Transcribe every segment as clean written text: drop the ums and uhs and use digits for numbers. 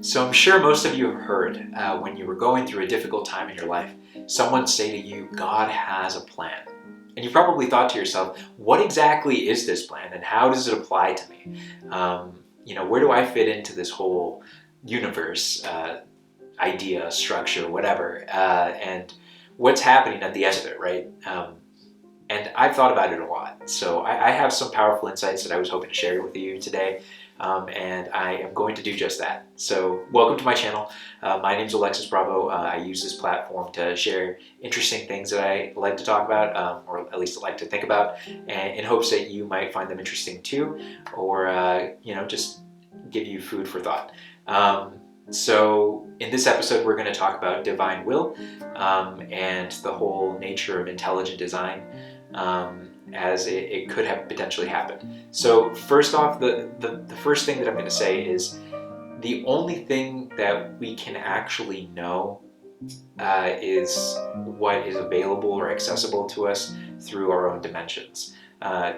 So I'm sure most of you have heard when you were going through a difficult time in your life, someone say to you, God has a plan. And you probably thought to yourself, what exactly is this plan and how does it apply to me? Where do I fit into this whole universe, idea, structure, whatever, and what's happening at the end of it, right? And I've thought about it a lot. So I have some powerful insights that I was hoping to share with you today. And I am going to do just that. So welcome to my channel. My name is Alexis Bravo. I use this platform to share interesting things that I like to talk about, or at least I like to think about, and in hopes that you might find them interesting too, or just give you food for thought. So in this episode, we're going to talk about divine will and the whole nature of intelligent design. As it could have potentially happened. So first off, the first thing that I'm going to say is the only thing that we can actually know is what is available or accessible to us through our own dimensions,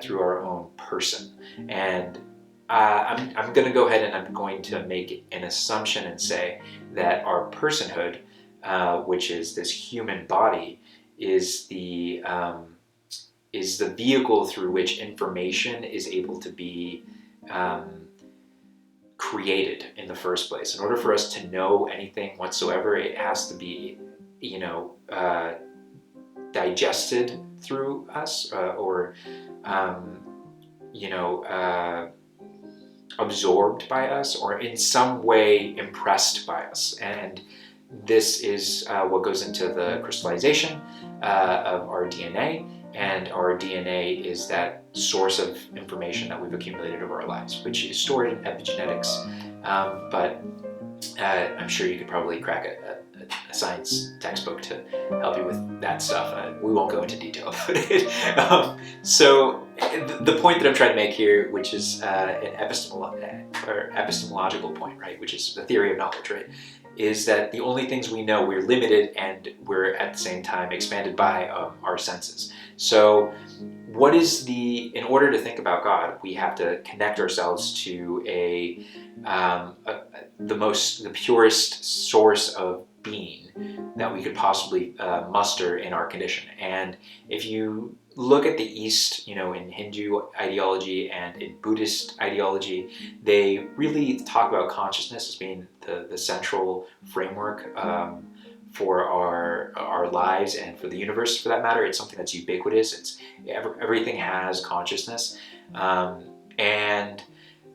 through our own person. And I'm going to go ahead and I'm going to make an assumption and say that our personhood, which is this human body, is the vehicle through which information is able to be created in the first place. In order for us to know anything whatsoever, it has to be, digested through us or absorbed by us, or in some way impressed by us. And this is what goes into the crystallization of our DNA. And our DNA is that source of information that we've accumulated over our lives, which is stored in epigenetics. But I'm sure you could probably crack a science textbook to help you with that stuff. We won't go into detail about it. So the point that I'm trying to make here, which is an epistemological point, right, which is the theory of knowledge, right, is that the only things we know, we're limited and we're at the same time expanded by our senses. So in order to think about God, we have to connect ourselves to the purest source of being that we could possibly muster in our condition. And if you look at the East, in Hindu ideology and in Buddhist ideology, they really talk about consciousness as being the central framework for our lives and for the universe, for that matter. It's something that's ubiquitous. Everything has consciousness, and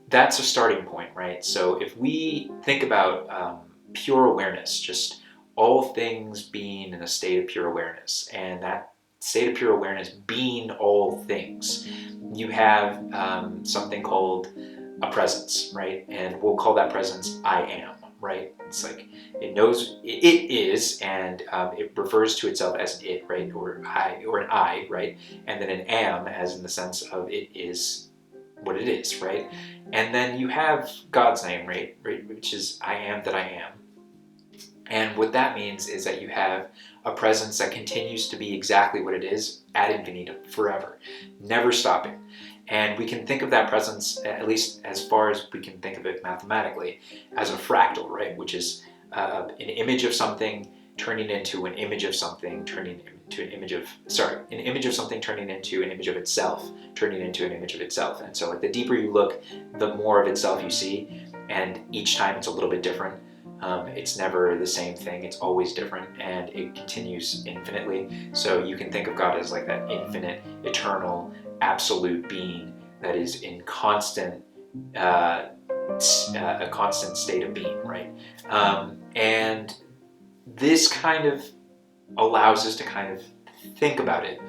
that's a starting point, right? So if we think about pure awareness, just all things being in a state of pure awareness, and that state of pure awareness being all things, you have something called a presence, right? And we'll call that presence I am, right? It's like it knows it is, and it refers to itself as an it, right? Or an I, right? And then an am, as in the sense of it is what it is, right? And then you have God's name, right? Which is I am that I am. And what that means is that you have a presence that continues to be exactly what it is ad infinitum, forever, never stopping. And we can think of that presence, at least as far as we can think of it mathematically, as a fractal, right? Which is an image of something turning into an image of something, turning into an image of something turning into an image of itself, turning into an image of itself. And so, like, the deeper you look, the more of itself you see, and each time it's a little bit different. It's never the same thing. It's always different, and it continues infinitely. So you can think of God as like that infinite, eternal, absolute being that is in a constant state of being, right? And this kind of allows us to kind of think about it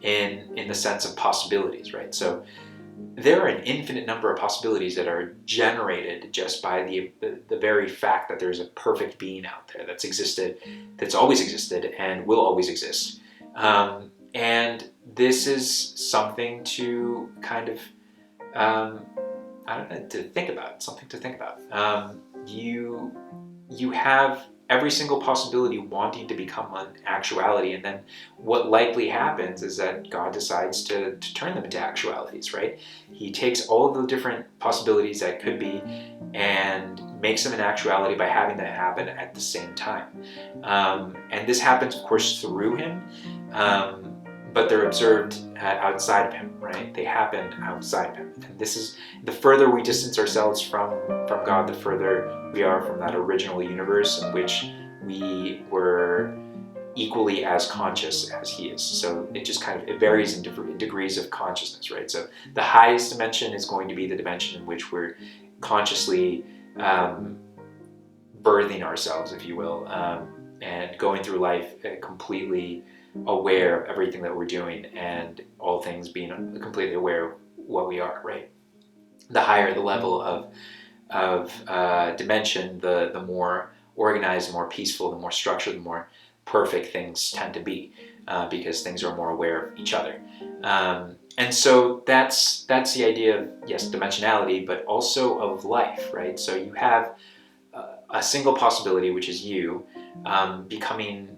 in the sense of possibilities, right? So there are an infinite number of possibilities that are generated just by the very fact that there's a perfect being out there that's always existed and will always exist. And this is something to kind of, to think about, something to think about. You have every single possibility wanting to become an actuality. And then what likely happens is that God decides to turn them into actualities, right? He takes all of the different possibilities that could be and makes them an actuality by having that happen at the same time. And this happens, of course, through him, but they're observed outside of him, right? They happen outside of him. And this is, the further we distance ourselves from God, the further we are from that original universe in which we were equally as conscious as he is. So it just kind of, it varies in different degrees of consciousness, right? So the highest dimension is going to be the dimension in which we're consciously birthing ourselves, if you will, and going through life completely aware of everything that we're doing, and all things being completely aware of what we are, right? The higher the level of dimension, the more organized, the more peaceful, the more structured, the more perfect things tend to be, because things are more aware of each other. And so that's the idea of, yes, dimensionality, but also of life, right? So you have a single possibility, which is you, becoming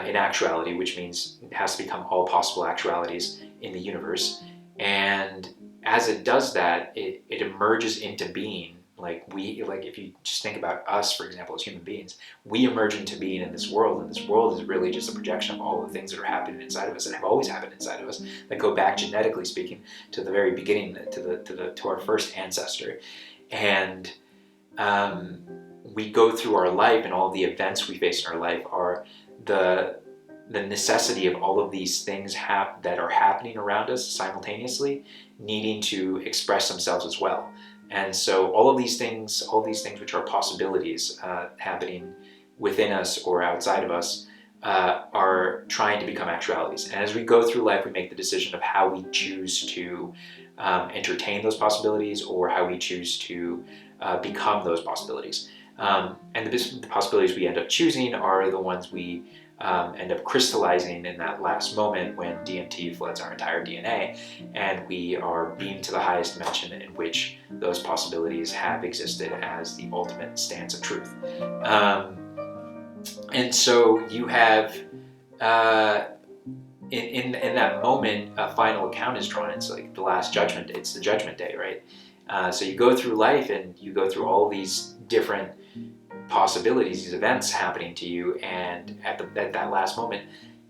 in actuality, which means it has to become all possible actualities in the universe. And as it does that, it emerges into being. Like if you just think about us, for example, as human beings, we emerge into being in this world, and this world is really just a projection of all the things that are happening inside of us and have always happened inside of us, that go back, genetically speaking, to the very beginning, to our first ancestor. And we go through our life, and all the events we face in our life are the necessity of all of these things that are happening around us simultaneously needing to express themselves as well. And so all these things which are possibilities happening within us or outside of us are trying to become actualities. And as we go through life, we make the decision of how we choose to entertain those possibilities, or how we choose to become those possibilities. And the possibilities we end up choosing are the ones we end up crystallizing in that last moment when DMT floods our entire DNA, and we are beamed to the highest dimension in which those possibilities have existed as the ultimate stance of truth. And so you have, in that moment, a final account is drawn. It's like the last judgment. It's the judgment day, right? So you go through life, and you go through all these different possibilities, these events happening to you, and at that last moment,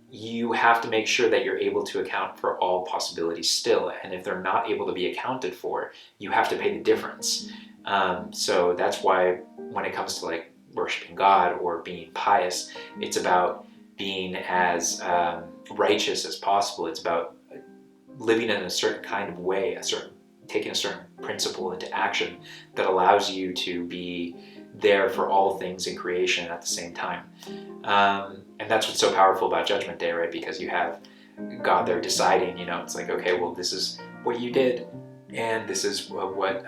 you have to make sure that you're able to account for all possibilities still. And if they're not able to be accounted for, you have to pay the difference. So that's why when it comes to like worshiping God or being pious, it's about being as righteous as possible. It's about living in a certain kind of way, taking a certain principle into action that allows you to be there for all things in creation at the same time. And that's what's so powerful about Judgment Day, right? Because you have God there deciding, it's like, okay, well, this is what you did, and this is what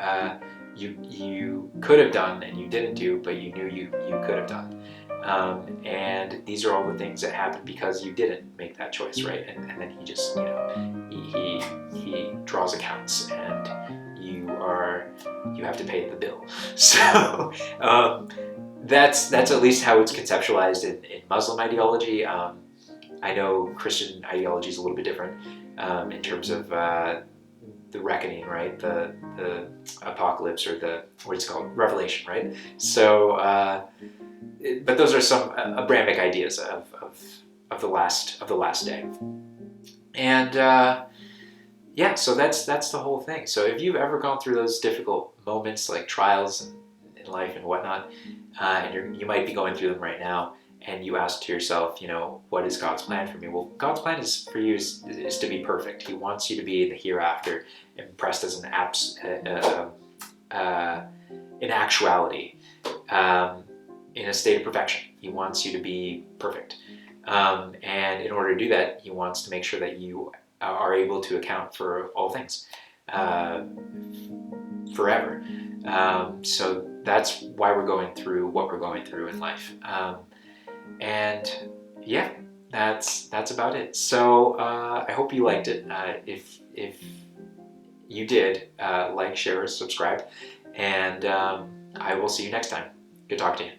you could have done and you didn't do, but you knew you could have done. And these are all the things that happened because you didn't make that choice, right? And then he just, he draws accounts, and you have to pay the bill. So that's at least how it's conceptualized in Muslim ideology. I know Christian ideology is a little bit different in terms of the reckoning, right? The apocalypse, or what's called Revelation, right? So, but those are some Abrahamic ideas of the last day, and yeah, so that's the whole thing. So if you've ever gone through those difficult moments, like trials in life and whatnot, and you might be going through them right now, and you ask to yourself, what is God's plan for me? Well, God's plan for you is to be perfect. He wants you to be in the hereafter, impressed as an actuality, in a state of perfection. He wants you to be perfect. And in order to do that, he wants to make sure that you are able to account for all things forever. So that's why we're going through what we're going through in life. And yeah, that's about it. So I hope you liked it. If you did, like, share, subscribe, and I will see you next time. Good talk to you.